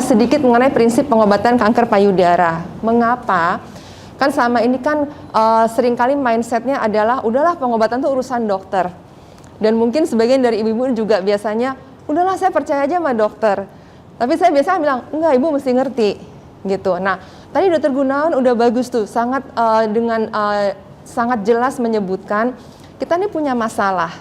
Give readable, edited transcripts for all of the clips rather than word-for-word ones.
bahas sedikit mengenai prinsip pengobatan kanker payudara. Mengapa? Kan selama ini kan seringkali mindsetnya adalah udahlah pengobatan itu urusan dokter. Dan mungkin sebagian dari ibu-ibu juga biasanya, udahlah saya percaya aja sama dokter. Tapi saya biasanya bilang, enggak, ibu mesti ngerti gitu. Nah, tadi Dr. Gunawan udah bagus tuh, sangat sangat jelas menyebutkan kita ini punya masalah.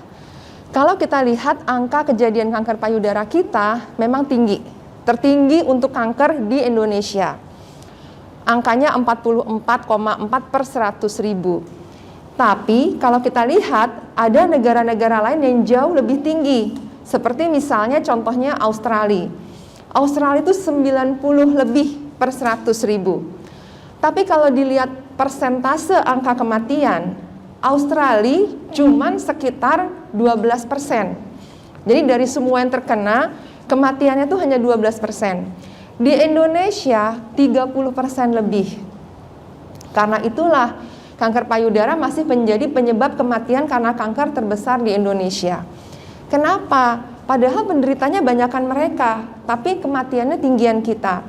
Kalau kita lihat angka kejadian kanker payudara kita memang tinggi, tertinggi untuk kanker di Indonesia. Angkanya 44,4 per 100.000. Tapi kalau kita lihat ada negara-negara lain yang jauh lebih tinggi. Seperti misalnya contohnya Australia. Australia itu 90 lebih per 100.000. Tapi kalau dilihat persentase angka kematian, Australia cuman sekitar 12%. Jadi dari semua yang terkena, kematiannya itu hanya 12%. Di Indonesia 30% lebih. Karena itulah kanker payudara masih menjadi penyebab kematian karena kanker terbesar di Indonesia. Kenapa? Padahal penderitanya banyakkan mereka, tapi kematiannya tinggian kita.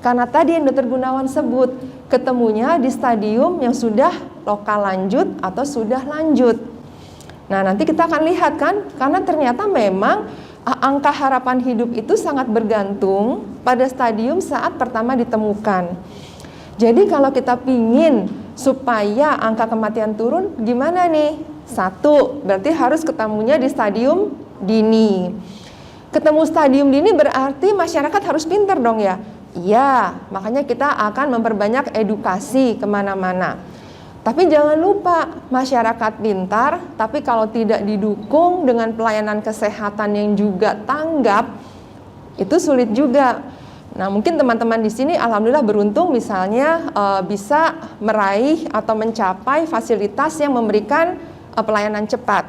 Karena tadi yang Dr. Gunawan sebut, ketemunya di stadium yang sudah lokal lanjut atau sudah lanjut. Nah, nanti kita akan lihat kan, karena ternyata memang angka harapan hidup itu sangat bergantung pada stadium saat pertama ditemukan. Jadi kalau kita pingin supaya angka kematian turun, gimana nih? Satu, berarti harus ketemunya di stadium dini. Ketemu stadium dini berarti masyarakat harus pintar dong ya? Iya, makanya kita akan memperbanyak edukasi kemana-mana. Tapi jangan lupa, masyarakat pintar, tapi kalau tidak didukung dengan pelayanan kesehatan yang juga tanggap, itu sulit juga. Nah, mungkin teman-teman di sini alhamdulillah beruntung misalnya bisa meraih atau mencapai fasilitas yang memberikan pelayanan cepat.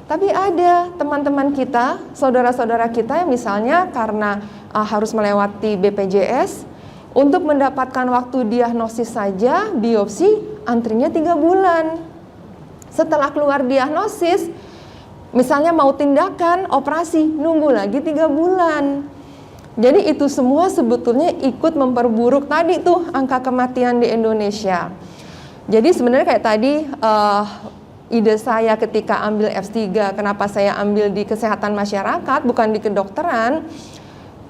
Tapi ada teman-teman kita, saudara-saudara kita yang misalnya karena harus melewati BPJS, untuk mendapatkan waktu diagnosis saja, biopsi, antrinya 3 bulan. Setelah keluar diagnosis, misalnya mau tindakan, operasi, nunggu lagi 3 bulan. Jadi itu semua sebetulnya ikut memperburuk tadi tuh angka kematian di Indonesia. Jadi sebenarnya kayak tadi ide saya ketika ambil F3, kenapa saya ambil di kesehatan masyarakat bukan di kedokteran,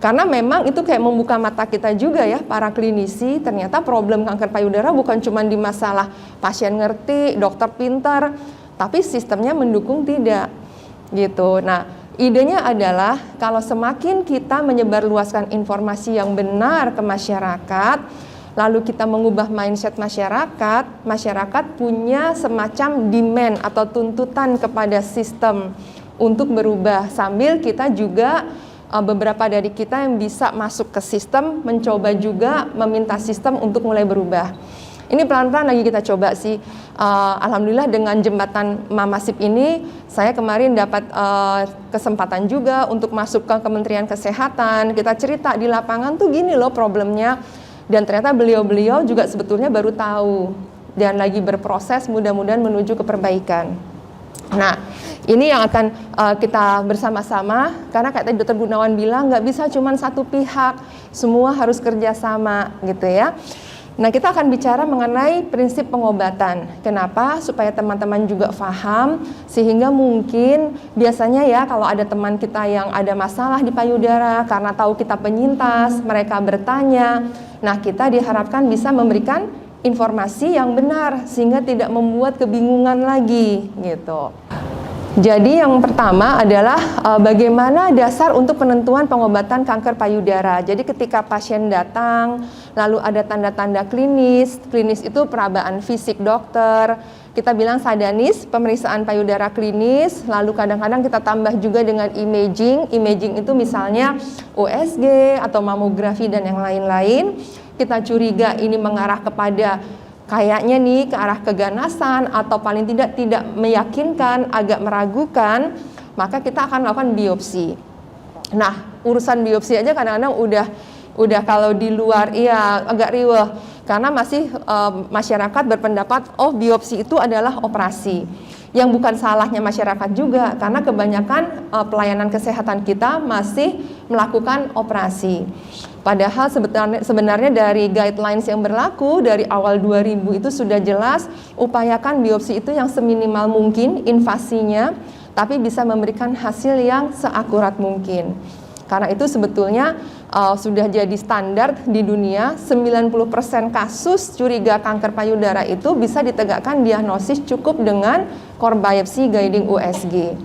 karena memang itu kayak membuka mata kita juga ya para klinisi, ternyata problem kanker payudara bukan cuma di masalah pasien ngerti, dokter pintar, tapi sistemnya mendukung tidak gitu. Nah, idenya adalah kalau semakin kita menyebarluaskan informasi yang benar ke masyarakat, lalu kita mengubah mindset masyarakat, masyarakat punya semacam demand atau tuntutan kepada sistem untuk berubah, sambil kita juga beberapa dari kita yang bisa masuk ke sistem mencoba juga meminta sistem untuk mulai berubah. Ini pelan-pelan lagi kita coba sih. Alhamdulillah dengan jembatan Mamasip ini saya kemarin dapat kesempatan juga untuk masuk ke Kementerian Kesehatan. Kita cerita di lapangan tuh gini loh problemnya, dan ternyata beliau-beliau juga sebetulnya baru tahu dan lagi berproses, mudah-mudahan menuju ke perbaikan. Nah, ini yang akan kita bersama-sama, karena kayak tadi Dr. Gunawan bilang nggak bisa cuma satu pihak, semua harus kerjasama gitu ya. Nah, kita akan bicara mengenai prinsip pengobatan. Kenapa? Supaya teman-teman juga paham, sehingga mungkin biasanya ya kalau ada teman kita yang ada masalah di payudara, karena tahu kita penyintas, mereka bertanya. Nah, kita diharapkan bisa memberikan informasi yang benar, sehingga tidak membuat kebingungan lagi gitu. Jadi yang pertama adalah bagaimana dasar untuk penentuan pengobatan kanker payudara. Jadi ketika pasien datang, lalu ada tanda-tanda klinis itu perabaan fisik dokter, kita bilang sadanis, pemeriksaan payudara klinis, lalu kadang-kadang kita tambah juga dengan imaging itu misalnya USG atau mamografi dan yang lain-lain. Kita curiga ini mengarah kepada kayaknya nih ke arah keganasan atau paling tidak meyakinkan, agak meragukan, maka kita akan melakukan biopsi. Nah, urusan biopsi aja kadang-kadang udah kalau di luar ya agak riweh, karena masih masyarakat berpendapat oh biopsi itu adalah operasi. Yang bukan salahnya masyarakat juga, karena kebanyakan pelayanan kesehatan kita masih melakukan operasi. Padahal sebenarnya dari guidelines yang berlaku dari awal 2000 itu sudah jelas, upayakan biopsi itu yang seminimal mungkin invasinya, tapi bisa memberikan hasil yang seakurat mungkin. Karena itu sebetulnya sudah jadi standar di dunia, 90% kasus curiga kanker payudara itu bisa ditegakkan diagnosis cukup dengan core biopsy guiding USG.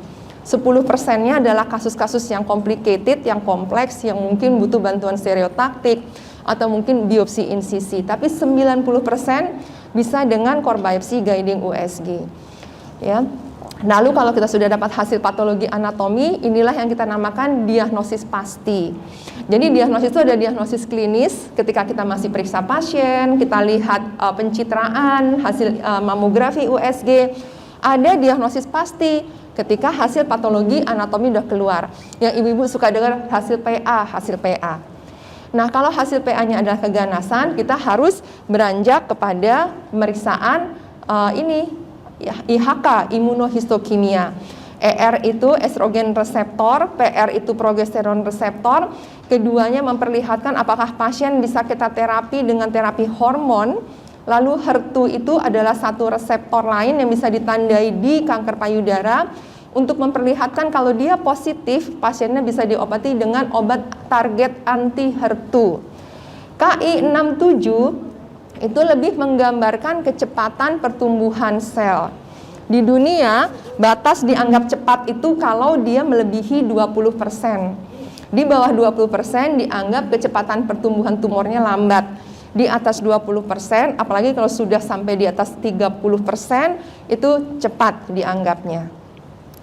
10%-nya adalah kasus-kasus yang complicated, yang kompleks, yang mungkin butuh bantuan stereotaktik atau mungkin biopsi insisi. Tapi 90% bisa dengan core biopsy guiding USG. Ya. Lalu kalau kita sudah dapat hasil patologi anatomi, inilah yang kita namakan diagnosis pasti. Jadi diagnosis itu ada diagnosis klinis ketika kita masih periksa pasien, kita lihat pencitraan, hasil mamografi USG. Ada diagnosis pasti ketika hasil patologi anatomi sudah keluar. Yang ibu-ibu suka dengar hasil PA. Nah, kalau hasil PA-nya adalah keganasan, kita harus beranjak kepada pemeriksaan IHK, imunohistokimia. ER itu estrogen reseptor, PR itu progesteron reseptor. Keduanya memperlihatkan apakah pasien bisa kita terapi dengan terapi hormon. Lalu HER2 itu adalah satu reseptor lain yang bisa ditandai di kanker payudara untuk memperlihatkan kalau dia positif, pasiennya bisa diobati dengan obat target anti HER2. Ki67 itu lebih menggambarkan kecepatan pertumbuhan sel. Di dunia, batas dianggap cepat itu kalau dia melebihi 20%. Di bawah 20% dianggap kecepatan pertumbuhan tumornya lambat. Di atas 20%, apalagi kalau sudah sampai di atas 30%, itu cepat dianggapnya.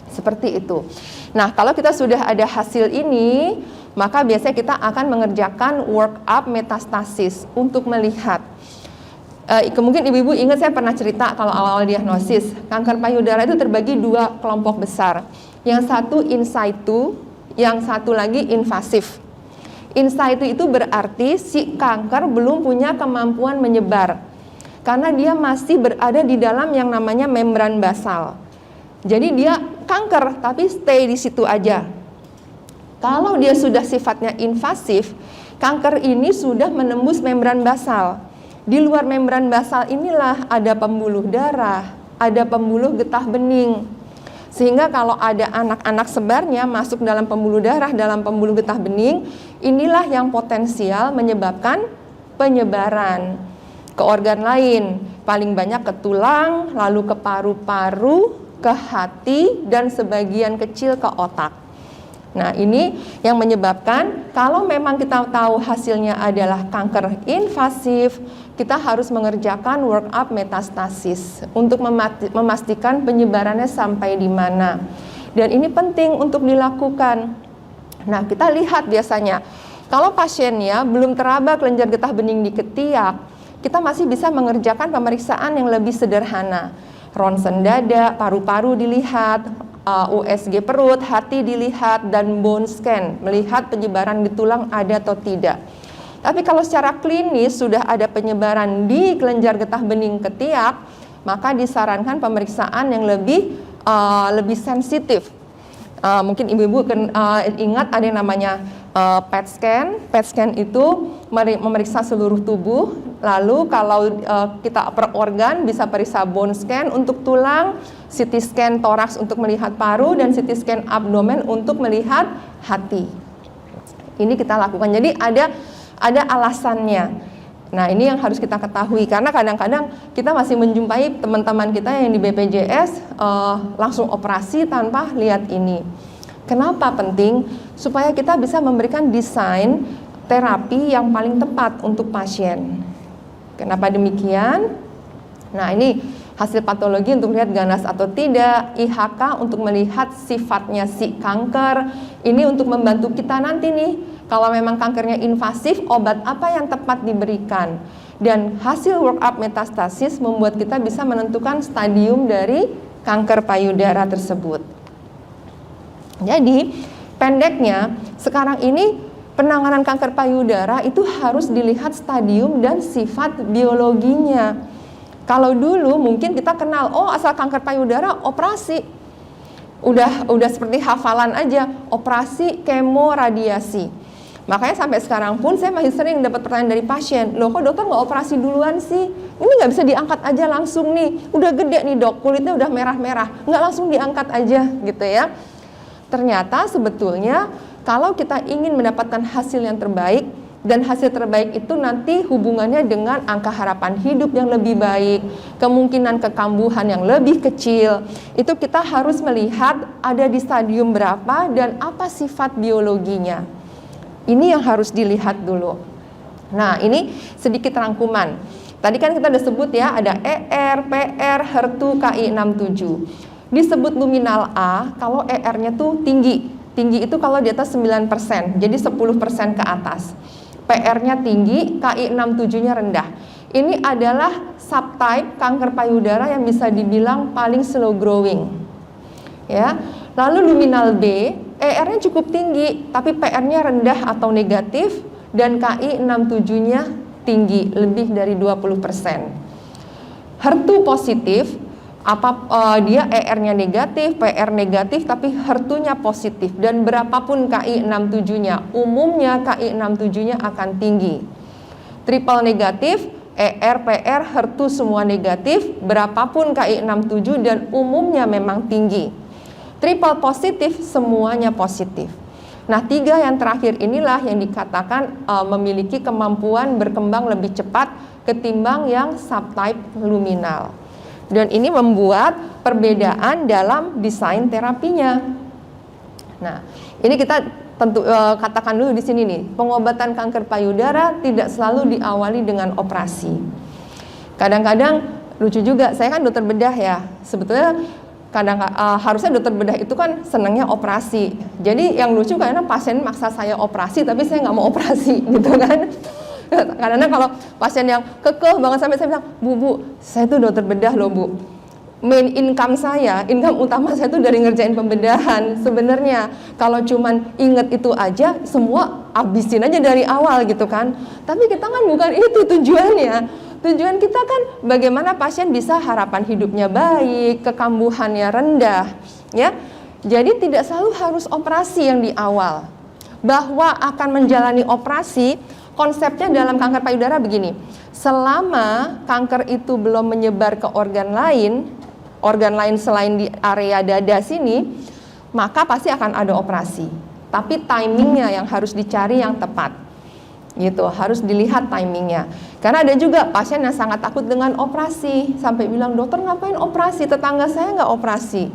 Seperti itu. Nah, kalau kita sudah ada hasil ini, maka biasanya kita akan mengerjakan workup metastasis untuk melihat. Mungkin ibu-ibu ingat saya pernah cerita kalau awal-awal diagnosis, kanker payudara itu terbagi dua kelompok besar. Yang satu in situ, yang satu lagi invasif. In situ itu berarti si kanker belum punya kemampuan menyebar, karena dia masih berada di dalam yang namanya membran basal. Jadi dia kanker, tapi stay di situ aja. Kalau dia sudah sifatnya invasif, kanker ini sudah menembus membran basal. Di luar membran basal inilah ada pembuluh darah, ada pembuluh getah bening. Sehingga kalau ada anak-anak sebarnya masuk dalam pembuluh darah, dalam pembuluh getah bening, inilah yang potensial menyebabkan penyebaran ke organ lain. Paling banyak ke tulang, lalu ke paru-paru, ke hati, dan sebagian kecil ke otak. Nah, ini yang menyebabkan kalau memang kita tahu hasilnya adalah kanker invasif, kita harus mengerjakan workup metastasis untuk memastikan penyebarannya sampai di mana. Dan ini penting untuk dilakukan. Nah, kita lihat biasanya kalau pasiennya belum teraba kelenjar getah bening di ketiak, kita masih bisa mengerjakan pemeriksaan yang lebih sederhana. Ronsen dada, paru-paru dilihat, USG perut, hati dilihat, dan bone scan, melihat penyebaran di tulang ada atau tidak. Tapi kalau secara klinis sudah ada penyebaran di kelenjar getah bening ketiak, maka disarankan pemeriksaan yang lebih sensitif. Mungkin ibu-ibu ingat ada yang namanya PET scan. PET scan itu memeriksa seluruh tubuh. Lalu kalau kita per organ bisa periksa bone scan untuk tulang, CT scan toraks untuk melihat paru, dan CT scan abdomen untuk melihat hati. Ini kita lakukan. Jadi ada alasannya. Nah, ini yang harus kita ketahui, karena kadang-kadang kita masih menjumpai teman-teman kita yang di BPJS langsung operasi tanpa lihat ini. Kenapa penting? Supaya kita bisa memberikan desain terapi yang paling tepat untuk pasien. Kenapa demikian? Nah, ini hasil patologi untuk melihat ganas atau tidak, IHK untuk melihat sifatnya si kanker. Ini untuk membantu kita nanti nih, kalau memang kankernya invasif, obat apa yang tepat diberikan. Dan hasil workup metastasis membuat kita bisa menentukan stadium dari kanker payudara tersebut. Jadi, pendeknya, sekarang ini penanganan kanker payudara itu harus dilihat stadium dan sifat biologinya. Kalau dulu mungkin kita kenal, oh asal kanker payudara operasi. Udah seperti hafalan aja, operasi, kemo, radiasi. Makanya sampai sekarang pun saya masih sering dapat pertanyaan dari pasien, loh kok dokter nggak operasi duluan sih? Ini nggak bisa diangkat aja langsung nih, udah gede nih dok, kulitnya udah merah-merah, nggak langsung diangkat aja gitu ya. Ternyata sebetulnya kalau kita ingin mendapatkan hasil yang terbaik, dan hasil terbaik itu nanti hubungannya dengan angka harapan hidup yang lebih baik, kemungkinan kekambuhan yang lebih kecil, itu kita harus melihat ada di stadium berapa dan apa sifat biologinya. Ini yang harus dilihat dulu. Nah, ini sedikit rangkuman. Tadi kan kita udah sebut ya, ada ER, PR, HER2, KI67. Disebut luminal A kalau ER-nya tuh tinggi. Tinggi itu kalau di atas 9%, jadi 10% ke atas. PR-nya tinggi, KI67-nya rendah. Ini adalah subtype kanker payudara yang bisa dibilang paling slow growing. Ya. Lalu luminal B, ER-nya cukup tinggi, tapi PR-nya rendah atau negatif, dan KI67-nya tinggi, lebih dari 20%. HER2 positif, dia ER-nya negatif, PR negatif, tapi HER2-nya positif, dan berapapun KI67-nya, umumnya KI67-nya akan tinggi. Triple negatif, ER, PR, HER2 semua negatif, berapapun KI67 dan umumnya memang tinggi. Triple positif, semuanya positif. Nah, 3 yang terakhir inilah yang dikatakan memiliki kemampuan berkembang lebih cepat ketimbang yang subtype luminal. Dan ini membuat perbedaan dalam desain terapinya. Nah, ini kita tentu katakan dulu di sini nih, pengobatan kanker payudara tidak selalu diawali dengan operasi. Kadang-kadang lucu juga, saya kan dokter bedah ya, sebetulnya harusnya dokter bedah itu kan senangnya operasi. Jadi yang lucu karena pasien maksa saya operasi, tapi saya nggak mau operasi gitu kan. Karena kalau pasien yang kekeh banget sampai saya bilang, Bu, saya tuh dokter bedah loh Bu. Main income utama saya tuh dari ngerjain pembedahan. Sebenarnya kalau cuman inget itu aja, semua habisin aja dari awal gitu kan. Tapi kita kan bukan itu tujuannya. Tujuan kita kan bagaimana pasien bisa harapan hidupnya baik, kekambuhannya rendah, ya. Jadi tidak selalu harus operasi yang di awal. Bahwa akan menjalani operasi, konsepnya dalam kanker payudara begini. Selama kanker itu belum menyebar ke organ lain selain di area dada sini, maka pasti akan ada operasi. Tapi timingnya yang harus dicari yang tepat. Gitu, harus dilihat timingnya. Karena ada juga pasien yang sangat takut dengan operasi, sampai bilang, dokter ngapain operasi, tetangga saya nggak operasi.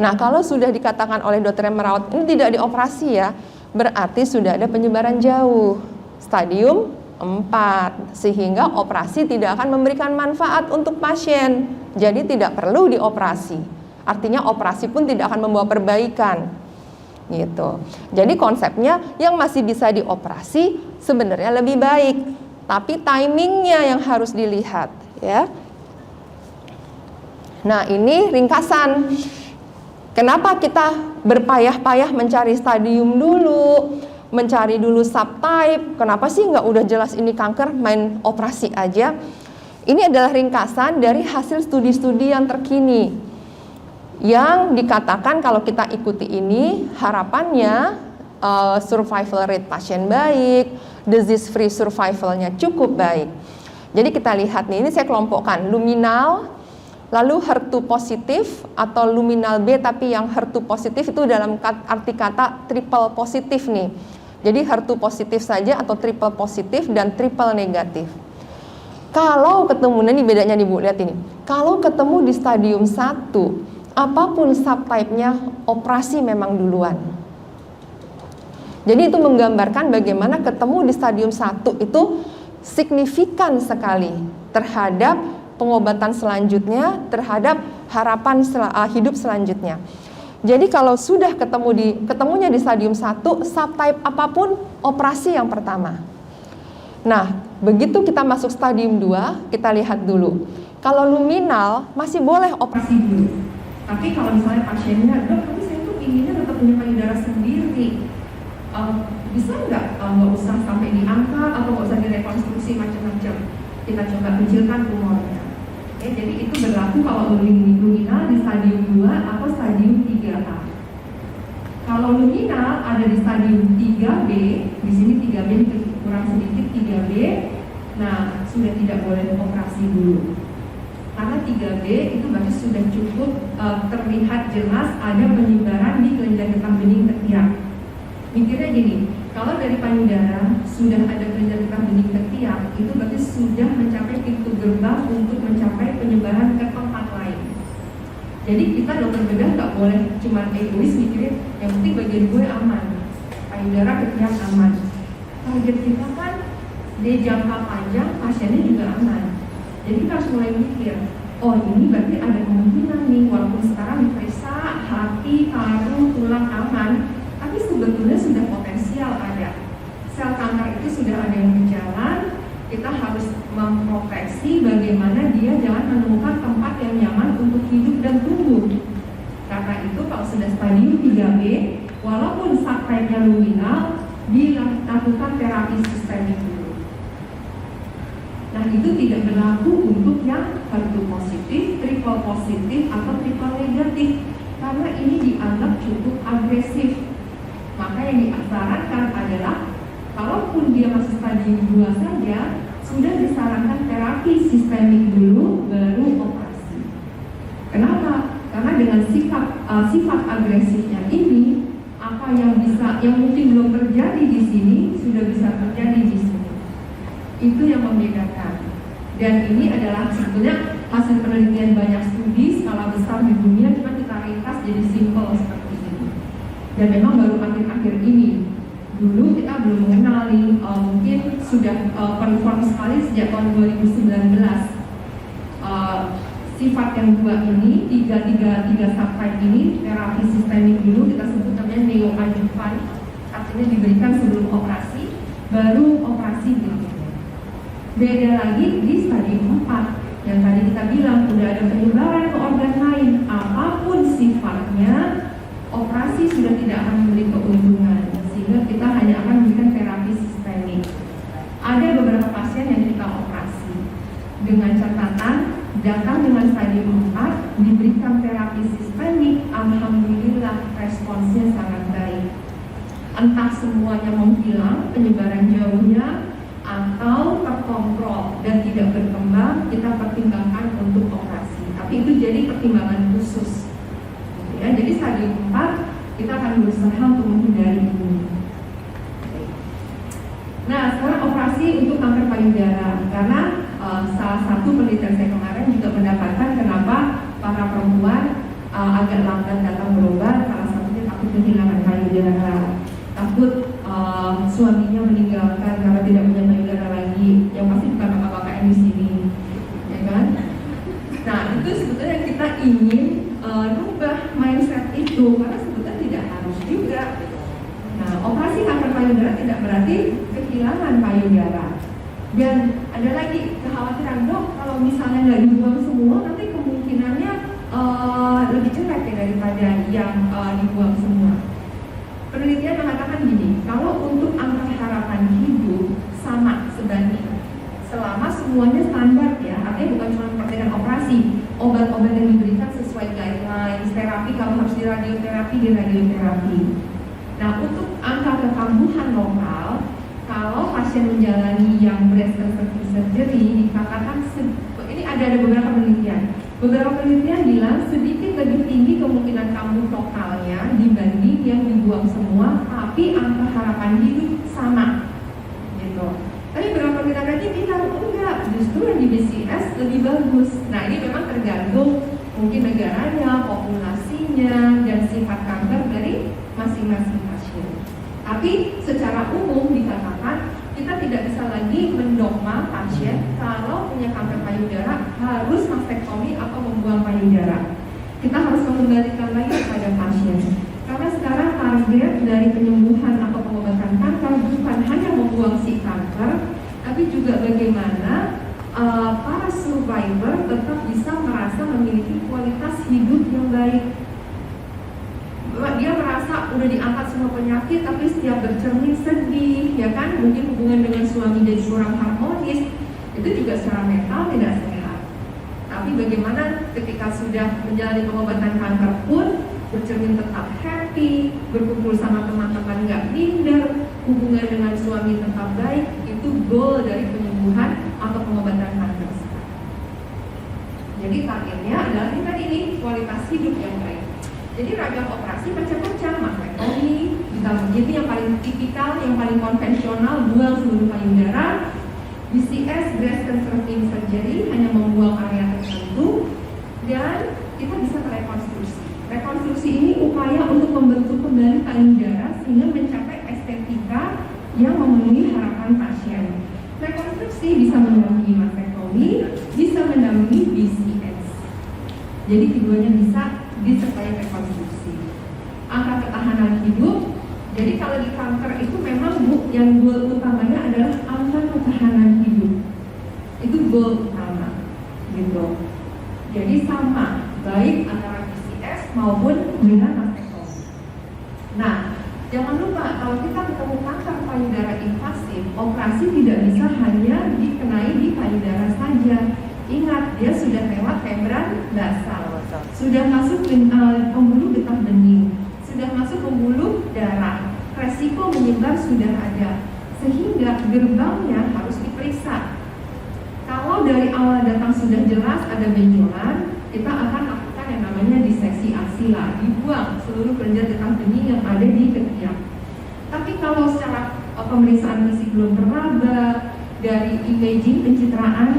Nah, kalau sudah dikatakan oleh dokter yang merawat ini tidak dioperasi ya, berarti sudah ada penyebaran jauh, stadium 4, sehingga operasi tidak akan memberikan manfaat untuk pasien. Jadi tidak perlu dioperasi. Artinya operasi pun tidak akan membawa perbaikan. Gitu. Jadi konsepnya yang masih bisa dioperasi sebenarnya lebih baik, tapi timingnya yang harus dilihat ya. Nah, ini ringkasan. Kenapa kita berpayah-payah mencari stadium dulu, mencari dulu subtype? Kenapa sih nggak udah jelas ini kanker main operasi aja? Ini adalah ringkasan dari hasil studi-studi yang terkini. Yang dikatakan kalau kita ikuti ini, harapannya survival rate pasien baik, disease free survivalnya cukup baik. Jadi kita lihat nih, ini saya kelompokkan luminal, lalu HER2 positif atau luminal B, tapi yang HER2 positif itu dalam arti kata triple positif nih. Jadi HER2 positif saja atau triple positif dan triple negatif. Kalau ketemu, nah ini bedanya nih Bu, lihat ini. Kalau ketemu di stadium 1, apapun subtype-nya, operasi memang duluan. Jadi itu menggambarkan bagaimana ketemu di stadium 1 itu signifikan sekali terhadap pengobatan selanjutnya, terhadap harapan hidup selanjutnya. Jadi kalau sudah ketemunya di stadium 1, subtype apapun, operasi yang pertama. Nah, begitu kita masuk stadium 2, kita lihat dulu. Kalau luminal masih boleh operasi dulu. Tapi kalau misalnya pasiennya, dok, tapi saya tuh inginnya tetap punya payudara sendiri, bisa nggak usah sampai diangkat atau nggak usah direkonstruksi macam-macam? Kita coba kecilkan tumornya. Ya, jadi itu berlaku kalau luminal di stadium 2 atau stadium 3A. Kalau luminal ada di stadium 3B, di sini 3B kurang sedikit 3B, nah sudah tidak boleh operasi dulu. Karena 3B itu berarti sudah cukup terlihat jelas ada penyebaran di kelenjar getah bening ketiak. Mikirnya gini, kalau dari payudara sudah ada kelenjar getah bening ketiak, itu berarti sudah mencapai pintu gerbang untuk mencapai penyebaran ke tempat lain. Jadi kita dokter bedah nggak boleh cuma egois mikirin yang penting bagian gue aman, payudara ketiak aman. Target kita kan di jangka panjang pasiennya juga aman. Jadi kita harus mulai mikir, oh ini berarti ada kemungkinan nih, walaupun sekarang diperiksa hati, paru, tulang aman, tapi sebetulnya sudah potensial ada. Sel kanker itu sudah ada yang berjalan, kita harus memproteksi bagaimana dia jangan menemukan tempat yang nyaman untuk hidup dan tumbuh. Karena itu kalau sudah stadium 3B, walaupun subtype-nya luminal, dilakukan terapi sistemik dulu. Nah itu tidak berlaku untuk yang HER2 positif, triple positif, atau triple negatif, karena ini dianggap cukup agresif. Maka yang disarankan adalah kalaupun dia masih stadium 2 saja, sudah disarankan terapi sistemik dulu, baru operasi. Kenapa? Karena dengan sifat agresifnya ini, apa yang mungkin belum terjadi di sini, sudah bisa terjadi di sini. Itu yang membedakan. Dan ini adalah sebetulnya hasil penelitian banyak studi skala besar di dunia, cuma kita ringkas jadi simple seperti ini. Dan memang baru akhir-akhir ini, dulu kita belum mengenali, mungkin sudah perform sekali sejak tahun 2019. Sifat yang dua ini, tiga subtype ini, terapi sistemik dulu kita sebut namanya neoadjuvan, artinya diberikan sebelum operasi, baru operasi berikutnya. Beda lagi di stadium 4 yang tadi kita bilang udah ada penyebaran ke organ lain, apapun sifatnya, operasi sudah tidak akan memberi keuntungan, sehingga kita hanya akan memberikan terapi sistemik. Ada beberapa pasien yang kita operasi dengan catatan datang dengan stadium 4 diberikan terapi sistemik, alhamdulillah responsnya sangat baik. Entah semuanya menghilang penyebaran jauhnya atau terkontrol dan tidak berkembang, kita pertimbangkan untuk operasi. Tapi itu jadi pertimbangan khusus. Ya, jadi stadium 4 kita akan berusaha untuk menghindari ini. Nah, sekarang operasi untuk kanker payudara, karena salah satu penelitian saya kemarin juga mendapatkan kenapa para perempuan agak lambat datang berobat, salah satunya takut kehilangan payudara, takut suaminya meninggalkan karena tidak punya payudara lagi, yang pasti bukan bapak-bapak yang di sini, ya kan? Nah, itu sebetulnya kita ingin rubah mindset itu, karena sebetulnya tidak harus juga. Nah, operasi kanker payudara tidak berarti kehilangan payudara. Dan ada lagi kekhawatiran, dok, kalau misalnya nggak dibuang semua, nanti kemungkinannya lebih jelek ya daripada yang dibuang semua. Penelitian mengatakan gini, kalau untuk angka harapan hidup sama sebanding, selama semuanya standar ya, artinya bukan cuma dengan operasi, obat-obat yang diberikan sesuai guidelines, terapi kalau harus di radioterapi. Nah, untuk angka kekambuhan lokal, kalau pasien menjalani yang breast reconstruction surgery dikatakan ini ada beberapa penelitian. Beberapa penelitian bilang sedikit lebih tinggi kemungkinan kambuh lokalnya dibanding yang dibuang semua, tapi angka harapan hidup sama. Gitu. Tapi beberapa penelitian lagi bilang enggak, justru yang di BCS lebih bagus. Nah, ini memang tergantung mungkin negaranya, populasinya, dan sifat kanker dari masing-masing pasien. Tapi secara umum dikatakan kita tidak bisa lagi mendogma pasien kalau punya kanker payudara harus mastektomi atau membuang payudara. Kita harus mengembalikan lagi kepada pasien. Karena sekarang target dari penyembuhan atau pengobatan kanker bukan hanya membuang si kanker, tapi juga bagaimana para survivor tetap bisa merasa memiliki kualitas hidup yang baik. Dia merasa udah diangkat semua penyakit, tapi setiap bercermin sedih, ya kan? Mungkin hubungan dengan suami jadi kurang harmonis, itu juga secara mental tidak sehat. Tapi bagaimana ketika sudah menjalani pengobatan kanker pun bercermin tetap happy, berkumpul sama teman-teman nggak minder, hubungan dengan suami tetap baik, itu goal dari penyembuhan atau pengobatan kanker. Jadi targetnya adalah tingkat ini, kualitas hidup yang baik. Jadi ragam operasi macam-macam, mastectomy, jadi yang paling tipikal, yang paling konvensional, buang seluruh payudara. BCS, breast conserving surgery, hanya membuang area tertentu, dan kita bisa rekonstruksi. Rekonstruksi ini upaya untuk membentuk kembali payudara sehingga mencapai estetika yang memenuhi harapan pasien. Rekonstruksi bisa mendampingi mastectomy, bisa mendampingi BCS. Jadi keduanya bisa disertai rekonstruksi. Angka ketahanan hidup. Jadi kalau di kanker itu memang yang goal utamanya adalah angka ketahanan hidup. Itu goal utama, gitu. Jadi sama, baik antara BCS maupun dengan mastectomy. Nah, jangan lupa kalau kita ketemu kanker payudara invasif, operasi tidak bisa hanya dikenai di payudara saja. Ingat, dia sudah lewat membran basal, sudah masuk pembuluh getah bening, sudah masuk pembuluh darah, resiko menyebar sudah ada, sehingga gerbangnya harus diperiksa. Kalau dari awal datang sudah jelas ada benjolan, kita akan lakukan yang namanya diseksi aksila, dibuang seluruh kelenjar getah bening yang ada di ketiak. Tapi kalau secara pemeriksaan fisik belum teraba, dari imaging pencitraan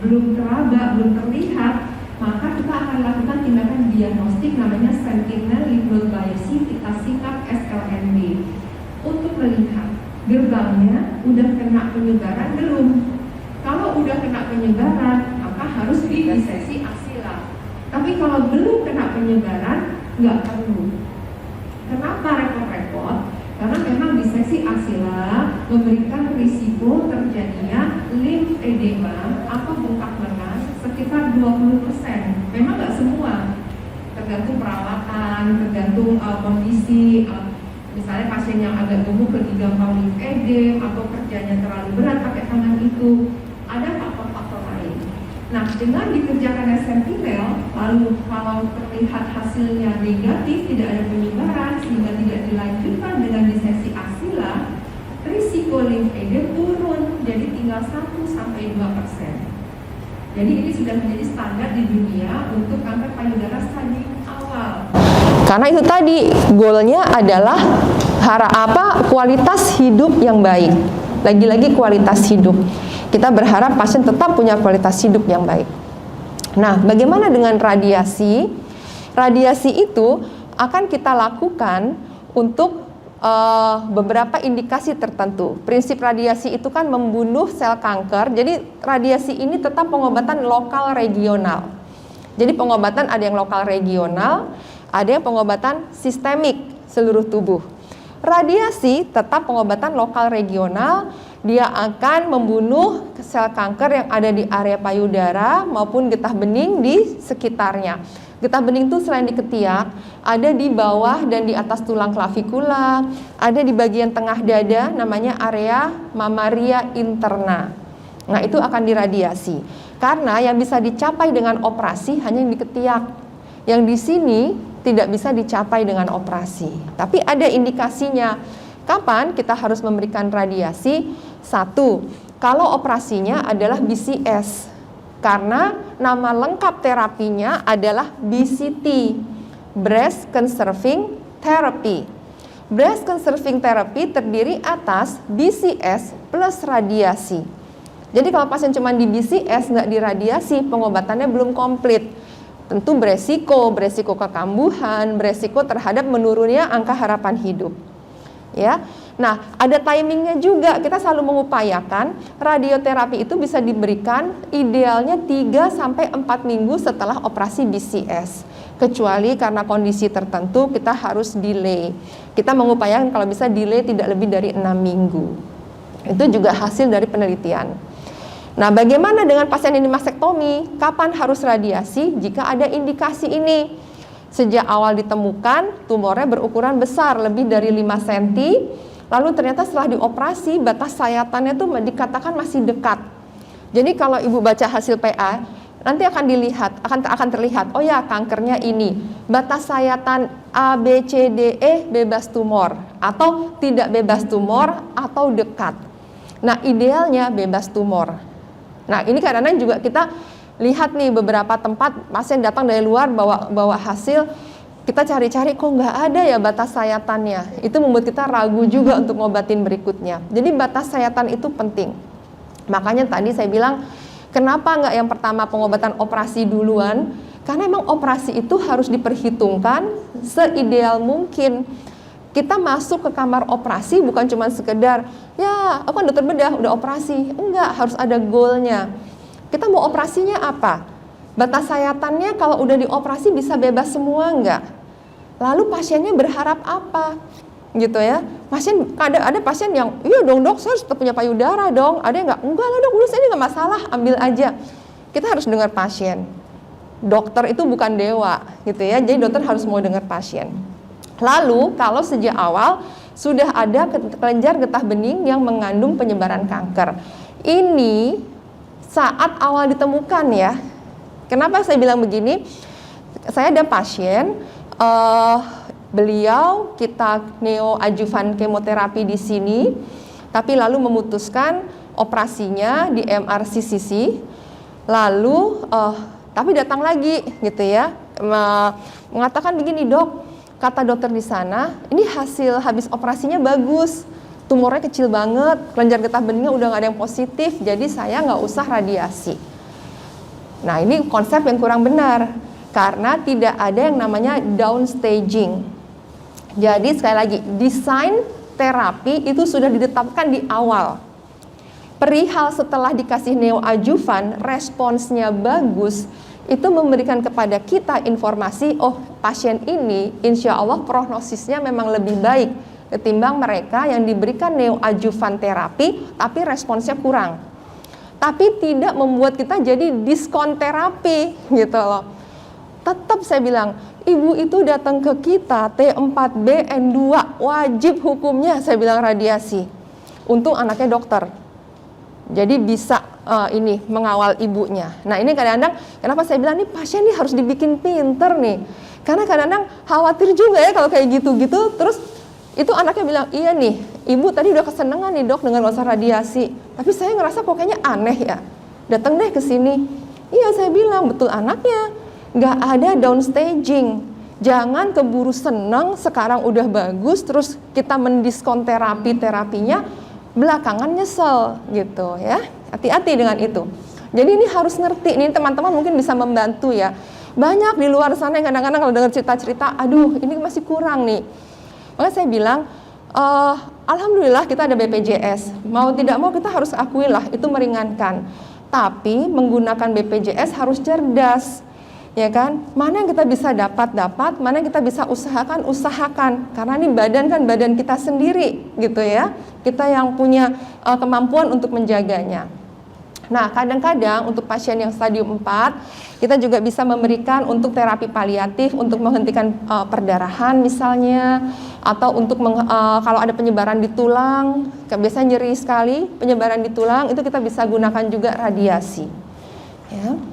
belum teraba, belum terlihat, maka kita akan lakukan tindakan diagnostik namanya sentinel lymph node biopsy, kita singkat SLNB, untuk melihat gerbangnya udah kena penyebaran belum. Kalau udah kena penyebaran, maka harus disesi aksila. Tapi kalau belum kena penyebaran, nggak perlu. Kenapa repot-repot? Karena memang disesi aksila memberikan risiko terjadinya limfedema atau bengkak lengan sekitar 20%. Memang nggak semua, tergantung perawatan, tergantung kondisi. Misalnya pasien yang agak gemuk lebih gampang limfedem atau kerjanya terlalu berat pakai tangan itu, ada faktor-faktor lain. Nah, dengan dikerjakan sentinel, lalu kalau terlihat hasilnya negatif, tidak ada penyebaran sehingga tidak dilanjutkan dengan disesi aksila, risiko limfedem turun jadi tinggal 1-2%. Jadi ini sudah menjadi standar di dunia untuk kanker payudara stadium awal. Karena itu tadi goalnya adalah kualitas hidup yang baik. Lagi-lagi kualitas hidup. Kita berharap pasien tetap punya kualitas hidup yang baik. Nah, bagaimana dengan radiasi? Radiasi itu akan kita lakukan untuk beberapa indikasi tertentu. Prinsip radiasi itu kan membunuh sel kanker. Jadi radiasi ini tetap pengobatan lokal regional. Jadi pengobatan ada yang lokal regional, ada yang pengobatan sistemik seluruh tubuh. Radiasi tetap pengobatan lokal regional, dia akan membunuh sel kanker yang ada di area payudara maupun getah bening di sekitarnya. Getah bening itu selain di ketiak, ada di bawah dan di atas tulang klavikula, ada di bagian tengah dada namanya area mamaria interna. Nah, itu akan diradiasi. Karena yang bisa dicapai dengan operasi hanya yang di ketiak. Yang di sini tidak bisa dicapai dengan operasi. Tapi ada indikasinya. Kapan kita harus memberikan radiasi? 1, kalau operasinya adalah BCS. Karena nama lengkap terapinya adalah BCT, Breast Conserving Therapy. Breast Conserving Therapy terdiri atas BCS plus radiasi. Jadi kalau pasien cuma di BCS nggak diradiasi, pengobatannya belum komplit. Tentu beresiko kekambuhan, beresiko terhadap menurunnya angka harapan hidup. Ya, nah ada timingnya juga. Kita selalu mengupayakan radioterapi itu bisa diberikan idealnya 3-4 minggu setelah operasi BCS. Kecuali karena kondisi tertentu kita harus delay. Kita mengupayakan kalau bisa delay tidak lebih dari 6 minggu. Itu juga hasil dari penelitian. Nah, bagaimana dengan pasien ini mastektomi? Kapan harus radiasi? Jika ada indikasi ini. Sejak awal ditemukan, tumornya berukuran besar, lebih dari 5 cm. Lalu ternyata setelah dioperasi, batas sayatannya tuh dikatakan masih dekat. Jadi kalau ibu baca hasil PA, nanti akan dilihat, akan terlihat, oh ya kankernya ini, batas sayatan A, B, C, D, E bebas tumor, atau tidak bebas tumor, atau dekat. Nah idealnya bebas tumor. Nah ini kadang-kadang juga kita lihat nih beberapa tempat pasien datang dari luar bawa hasil, kita cari-cari kok nggak ada ya batas sayatannya. Itu membuat kita ragu juga untuk ngobatin berikutnya. Jadi batas sayatan itu penting. Makanya tadi saya bilang, kenapa nggak yang pertama pengobatan operasi duluan? Karena emang operasi itu harus diperhitungkan seideal mungkin. Kita masuk ke kamar operasi bukan cuma sekedar, ya aku kan dokter bedah, udah operasi. Enggak, harus ada goalnya. Kita mau operasinya apa? Batas sayatannya kalau udah dioperasi bisa bebas semua enggak? Lalu pasiennya berharap apa? Gitu ya, ada pasien yang iya dong dok, saya harus tetap punya payudara dong. Ada yang enggak lah dok, udah ini nggak masalah, ambil aja. Kita harus dengar pasien. Dokter itu bukan dewa, gitu ya. Jadi dokter harus mau dengar pasien. Lalu kalau sejak awal sudah ada kelenjar getah bening yang mengandung penyebaran kanker, ini saat awal ditemukan ya. Kenapa saya bilang begini? Saya ada pasien. Beliau kita neoadjuvan kemoterapi di sini, tapi lalu memutuskan operasinya di MRCCC, lalu tapi datang lagi gitu ya, mengatakan begini dok, kata dokter di sana, ini hasil habis operasinya bagus, tumornya kecil banget, kelenjar getah beningnya udah nggak ada yang positif, jadi saya nggak usah radiasi. Nah ini konsep yang kurang benar, karena tidak ada yang namanya downstaging. Jadi sekali lagi, desain terapi itu sudah ditetapkan di awal. Perihal setelah dikasih neoadjuvan, responsnya bagus, itu memberikan kepada kita informasi, oh pasien ini insya Allah prognosisnya memang lebih baik ketimbang mereka yang diberikan neoadjuvan terapi, tapi responsnya kurang. Tapi tidak membuat kita jadi diskon terapi gitu loh. Tetap saya bilang, ibu itu datang ke kita T4BN2 wajib hukumnya saya bilang radiasi. Untung anaknya dokter, jadi bisa ini mengawal ibunya. Nah ini kadang-kadang kenapa saya bilang nih pasien nih harus dibikin pinter nih, karena kadang-kadang khawatir juga ya kalau kayak gitu-gitu. Terus itu anaknya bilang, iya nih ibu tadi udah kesenangan nih dok dengan usah radiasi, tapi saya ngerasa kok kayaknya aneh ya, datang deh ke sini. Iya saya bilang betul anaknya. Nggak ada downstaging, jangan keburu senang sekarang udah bagus terus kita mendiskon terapinya belakangan nyesel gitu ya. Hati-hati dengan itu. Jadi ini harus ngerti, ini teman-teman mungkin bisa membantu ya. Banyak di luar sana yang kadang-kadang kalau dengar cerita-cerita, aduh ini masih kurang nih. Makanya saya bilang, alhamdulillah kita ada BPJS, mau tidak mau kita harus akuilah itu meringankan. Tapi menggunakan BPJS harus cerdas. Ya kan, mana yang kita bisa dapat, mana yang kita bisa usahakan, karena ini badan kan badan kita sendiri gitu ya, kita yang punya kemampuan untuk menjaganya. Nah kadang-kadang untuk pasien yang stadium 4 kita juga bisa memberikan untuk terapi paliatif untuk menghentikan perdarahan misalnya, atau untuk kalau ada penyebaran di tulang, biasanya nyeri sekali penyebaran di tulang, itu kita bisa gunakan juga radiasi ya.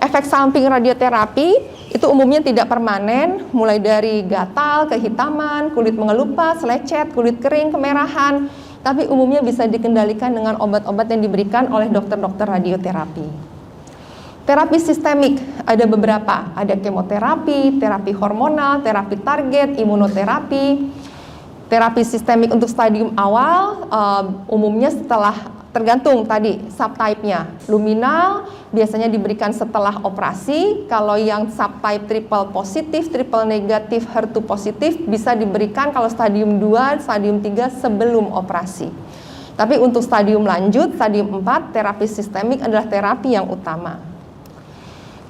Efek samping radioterapi itu umumnya tidak permanen, mulai dari gatal, kehitaman, kulit mengelupas, lecet, kulit kering, kemerahan, tapi umumnya bisa dikendalikan dengan obat-obat yang diberikan oleh dokter-dokter radioterapi. Terapi sistemik ada beberapa, ada kemoterapi, terapi hormonal, terapi target, imunoterapi. Terapi sistemik untuk stadium awal umumnya setelah tergantung tadi subtype-nya. Luminal biasanya diberikan setelah operasi. Kalau yang subtype triple positif, triple negatif, HER2 positif bisa diberikan kalau stadium 2, stadium 3 sebelum operasi. Tapi untuk stadium lanjut, stadium 4, terapi sistemik adalah terapi yang utama.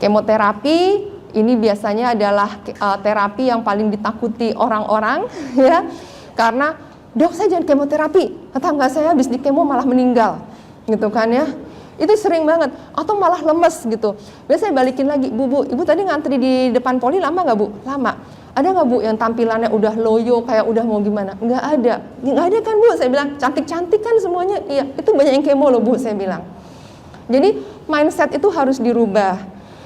Kemoterapi ini biasanya adalah terapi yang paling ditakuti orang-orang ya. Karena dok saya jangan kemoterapi, tetangga saya habis di kemo malah meninggal gitu kan ya. Itu sering banget, atau malah lemes gitu. Biasanya balikin lagi, bu ibu tadi ngantri di depan poli lama nggak bu? Lama. Ada nggak bu yang tampilannya udah loyo kayak udah mau gimana? Nggak ada kan bu, saya bilang cantik-cantik kan semuanya. Iya, itu banyak yang kemo loh bu, saya bilang. Jadi mindset itu harus dirubah.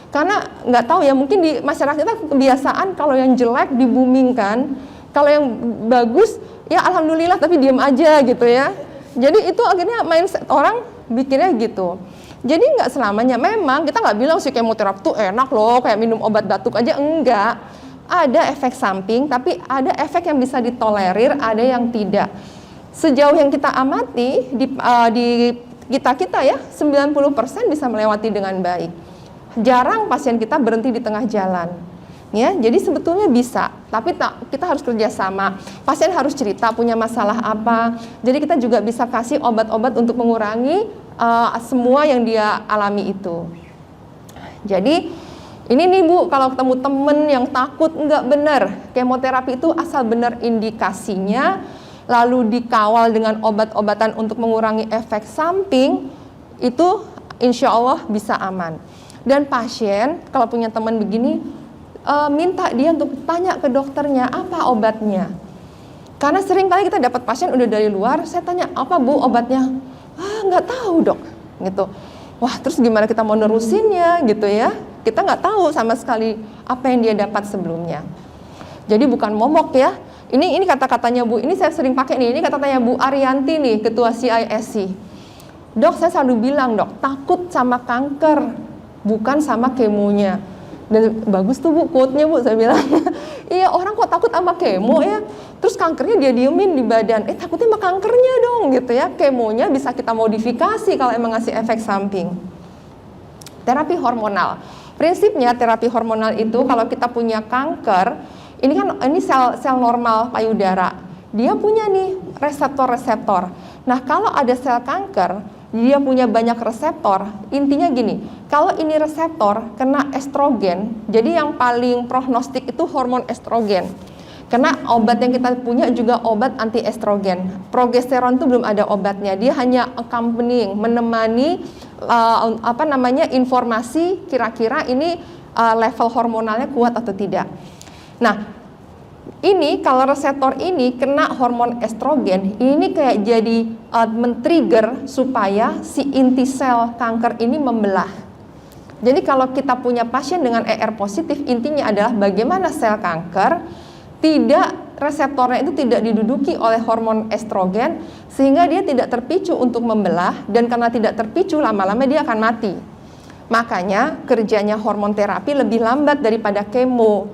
Karena nggak tahu ya, mungkin di masyarakat kita kebiasaan kalau yang jelek dibumingkan, kalau yang bagus ya alhamdulillah tapi diam aja gitu ya. Jadi itu akhirnya mindset orang bikinnya gitu. Jadi nggak selamanya, memang kita nggak bilang si kemoterapi tuh enak loh kayak minum obat batuk aja, enggak. Ada efek samping, tapi ada efek yang bisa ditolerir, ada yang tidak. Sejauh yang kita amati di kita ya 90% bisa melewati dengan baik. Jarang pasien kita berhenti di tengah jalan. Ya, jadi sebetulnya bisa, tapi kita harus kerjasama. Pasien harus cerita punya masalah apa. Jadi kita juga bisa kasih obat-obat untuk mengurangi semua yang dia alami itu. Jadi ini nih Bu, kalau ketemu temen yang takut, nggak benar. Kemoterapi itu asal benar indikasinya, lalu dikawal dengan obat-obatan untuk mengurangi efek samping, itu insya Allah bisa aman. Dan pasien kalau punya teman begini, minta dia untuk tanya ke dokternya apa obatnya. Karena sering kali kita dapat pasien udah dari luar, saya tanya apa Bu obatnya? Nggak tahu dok, gitu. Wah terus gimana kita mau nerusinnya gitu ya? Kita nggak tahu sama sekali apa yang dia dapat sebelumnya. Jadi bukan momok ya. Ini kata-katanya Bu, ini saya sering pakai nih. Ini kata-katanya Bu Arianti nih, ketua CISC. Dok saya selalu bilang dok, takut sama kanker, bukan sama kemonya. Dan bagus tuh Bu quote-nya Bu, saya bilang. Iya orang kok takut sama kemo ya, terus kankernya dia diemin di badan. Takutnya sama kankernya dong gitu ya. Kemonya bisa kita modifikasi kalau emang ngasih efek samping. Terapi hormonal. Prinsipnya terapi hormonal itu kalau kita punya kanker, ini sel normal payudara. Dia punya nih reseptor-reseptor. Nah kalau ada sel kanker, dia punya banyak reseptor. Intinya gini, kalau ini reseptor kena estrogen, jadi yang paling prognostik itu hormon estrogen. Karena obat yang kita punya juga obat anti estrogen. Progesteron itu belum ada obatnya, dia hanya accompanying, menemani informasi kira-kira ini level hormonalnya kuat atau tidak. Nah, ini kalau reseptor ini kena hormon estrogen, ini kayak jadi men-trigger supaya si inti sel kanker ini membelah. Jadi kalau kita punya pasien dengan ER positif, intinya adalah bagaimana sel kanker reseptornya itu tidak diduduki oleh hormon estrogen sehingga dia tidak terpicu untuk membelah, dan karena tidak terpicu lama-lama dia akan mati. Makanya kerjanya hormon terapi lebih lambat daripada kemo.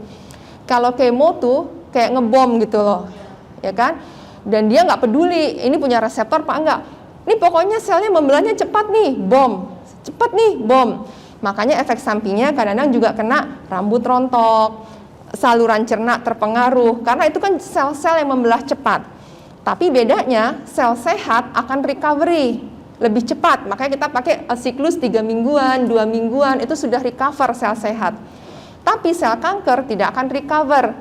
Kalau kemo tuh kayak ngebom gitu loh, ya kan? Dan dia nggak peduli ini punya reseptor apa enggak. Ini pokoknya selnya membelahnya cepat nih, bom. Cepat nih, bom. Makanya efek sampingnya kadang-kadang juga kena rambut rontok, saluran cerna terpengaruh, karena itu kan sel-sel yang membelah cepat. Tapi bedanya sel sehat akan recovery lebih cepat, makanya kita pakai siklus 3 mingguan, 2 mingguan, itu sudah recover sel sehat. Tapi sel kanker tidak akan recover.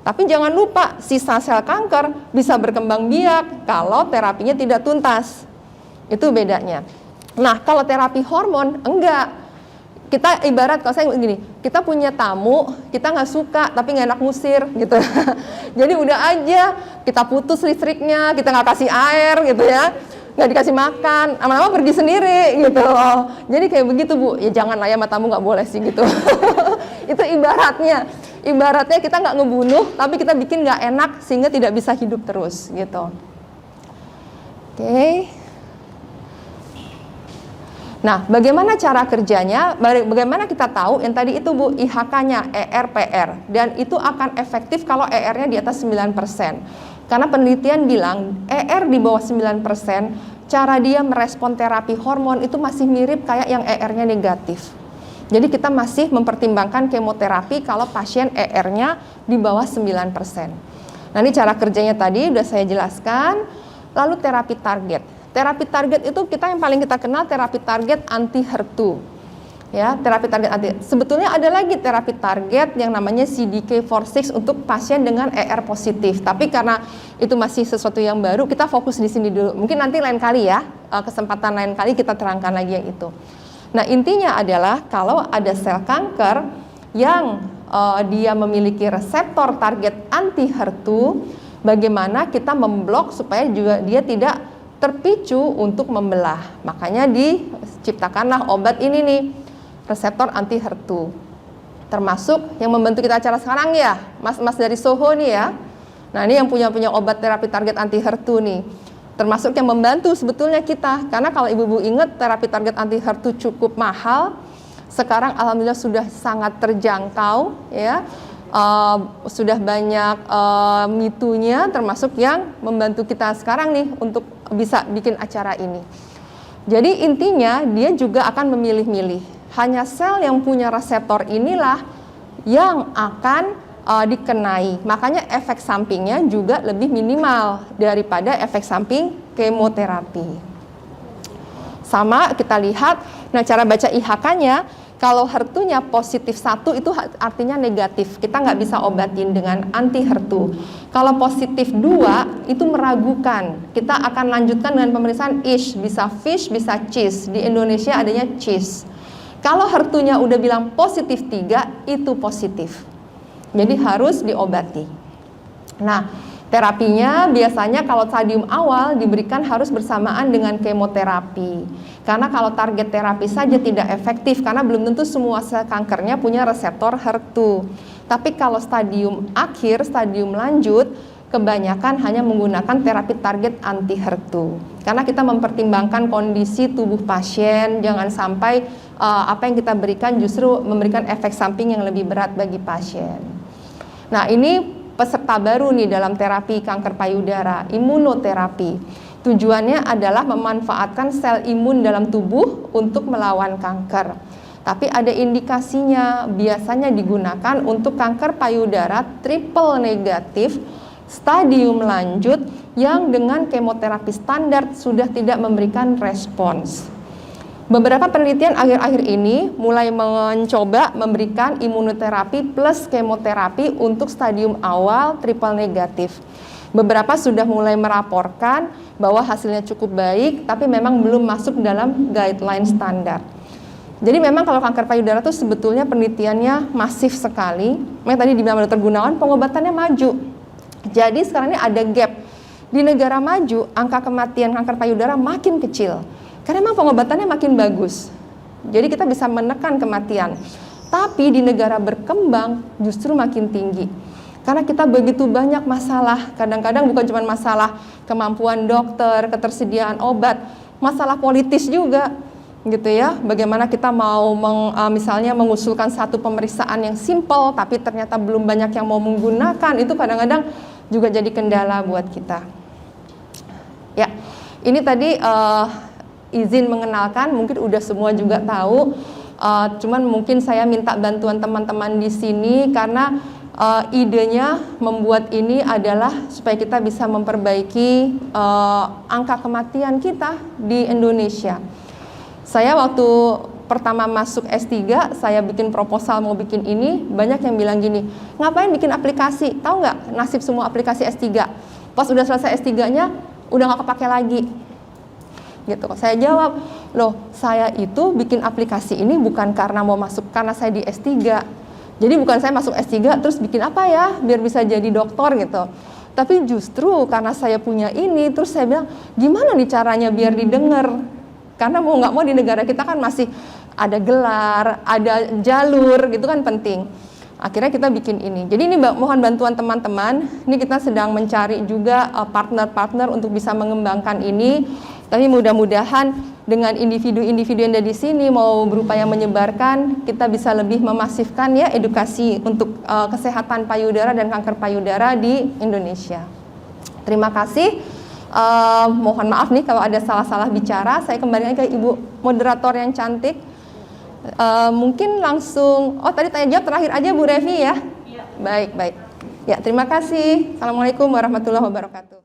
Tapi jangan lupa, sisa sel kanker bisa berkembang biak kalau terapinya tidak tuntas. Itu bedanya. Nah, kalau terapi hormon, enggak. Kita ibarat, kalau saya gini, kita punya tamu, kita nggak suka, tapi nggak enak ngusir, gitu. Jadi udah aja, kita putus listriknya, kita nggak kasih air, gitu ya. Nggak dikasih makan, lama-lama pergi sendiri, gitu loh. Jadi kayak begitu Bu, ya janganlah ya sama tamu, nggak boleh sih, gitu. Itu ibaratnya kita nggak ngebunuh, tapi kita bikin nggak enak, sehingga tidak bisa hidup terus, gitu. Oke. Nah, bagaimana cara kerjanya? Bagaimana kita tahu yang tadi itu Bu, IHK-nya, ER/PR, dan itu akan efektif kalau ER-nya di atas 9%. Karena penelitian bilang ER di bawah 9%, cara dia merespon terapi hormon itu masih mirip kayak yang ER-nya negatif. Jadi kita masih mempertimbangkan kemoterapi kalau pasien ER-nya di bawah 9%. Nah, ini cara kerjanya tadi udah saya jelaskan. Lalu terapi target. Terapi target itu yang paling kita kenal terapi target anti HER2. Ya, terapi target anti. Sebetulnya ada lagi terapi target yang namanya CDK4/6 untuk pasien dengan ER positif. Tapi karena itu masih sesuatu yang baru, kita fokus di sini dulu. Mungkin nanti lain kali ya, kesempatan lain kali kita terangkan lagi yang itu. Nah, intinya adalah kalau ada sel kanker yang dia memiliki reseptor target anti HER2, bagaimana kita memblok supaya juga dia tidak terpicu untuk membelah. Makanya diciptakanlah obat ini nih, reseptor anti HER2. Termasuk yang membantu kita acara sekarang ya, mas-mas dari Soho nih ya. Nah ini yang punya obat terapi target anti HER2 nih. Termasuk yang membantu sebetulnya kita. Karena kalau ibu-ibu ingat terapi target anti HER2 cukup mahal. Sekarang alhamdulillah sudah sangat terjangkau ya. Sudah banyak mitunya, termasuk yang membantu kita sekarang nih untuk bisa bikin acara ini. Jadi intinya dia juga akan memilih-milih. Hanya sel yang punya reseptor inilah yang akan dikenai. Makanya efek sampingnya juga lebih minimal daripada efek samping kemoterapi. Sama kita lihat, nah cara baca IHK-nya, kalau HER2-nya positif 1 itu artinya negatif. Kita nggak bisa obatin dengan anti HER2. Kalau positif 2 itu meragukan. Kita akan lanjutkan dengan pemeriksaan ISH, bisa FISH, bisa CIS. Di Indonesia adanya CIS. Kalau HER2-nya udah bilang positif 3, itu positif. Jadi harus diobati. Nah, terapinya biasanya kalau stadium awal diberikan harus bersamaan dengan kemoterapi. Karena kalau target terapi saja tidak efektif, karena belum tentu semua sel kankernya punya reseptor HER2. Tapi kalau stadium akhir, stadium lanjut, kebanyakan hanya menggunakan terapi target anti HER2. Karena kita mempertimbangkan kondisi tubuh pasien, jangan sampai apa yang kita berikan justru memberikan efek samping yang lebih berat bagi pasien. Nah ini peserta baru nih dalam terapi kanker payudara, imunoterapi. Tujuannya adalah memanfaatkan sel imun dalam tubuh untuk melawan kanker. Tapi ada indikasinya, biasanya digunakan untuk kanker payudara triple negatif, stadium lanjut yang dengan kemoterapi standar sudah tidak memberikan respons. Beberapa penelitian akhir-akhir ini mulai mencoba memberikan imunoterapi plus kemoterapi untuk stadium awal triple negatif. Beberapa sudah mulai melaporkan bahwa hasilnya cukup baik, tapi memang belum masuk dalam guideline standar. Jadi memang kalau kanker payudara itu sebetulnya penelitiannya masif sekali. Makanya tadi dibilang Dr. Gunawan, pengobatannya maju. Jadi sekarang ini ada gap. Di negara maju, angka kematian kanker payudara makin kecil. Karena memang pengobatannya makin bagus. Jadi kita bisa menekan kematian. Tapi di negara berkembang justru makin tinggi. Karena kita begitu banyak masalah. Kadang-kadang bukan cuma masalah kemampuan dokter, ketersediaan obat, masalah politis juga. Gitu ya, bagaimana kita mau misalnya mengusulkan satu pemeriksaan yang simple tapi ternyata belum banyak yang mau menggunakan, itu kadang-kadang juga jadi kendala buat kita. Ya, ini tadi izin mengenalkan, mungkin udah semua juga tahu, cuman mungkin saya minta bantuan teman-teman di sini karena idenya membuat ini adalah supaya kita bisa memperbaiki angka kematian kita di Indonesia. Saya waktu pertama masuk S3, saya bikin proposal mau bikin ini, banyak yang bilang gini, ngapain bikin aplikasi? Tahu nggak nasib semua aplikasi S3? Pas udah selesai S3-nya, udah nggak kepake lagi. Gitu. Saya jawab, loh saya itu bikin aplikasi ini bukan karena mau masuk, karena saya di S3. Jadi bukan saya masuk S3 terus bikin apa ya, biar bisa jadi dokter gitu. Tapi justru karena saya punya ini, terus saya bilang, gimana nih caranya biar didengar? Karena mau nggak mau di negara kita kan masih ada gelar, ada jalur, gitu kan penting. Akhirnya kita bikin ini. Jadi ini mohon bantuan teman-teman. Ini kita sedang mencari juga partner-partner untuk bisa mengembangkan ini. Tapi mudah-mudahan dengan individu-individu yang ada di sini mau berupaya menyebarkan, kita bisa lebih memasifkan ya edukasi untuk kesehatan payudara dan kanker payudara di Indonesia. Terima kasih. Mohon maaf nih kalau ada salah-salah bicara. Saya kembali ke Ibu moderator yang cantik. Mungkin langsung, tadi tanya jawab terakhir aja Bu Revi ya? Iya. Baik. Ya, terima kasih. Assalamualaikum warahmatullahi wabarakatuh.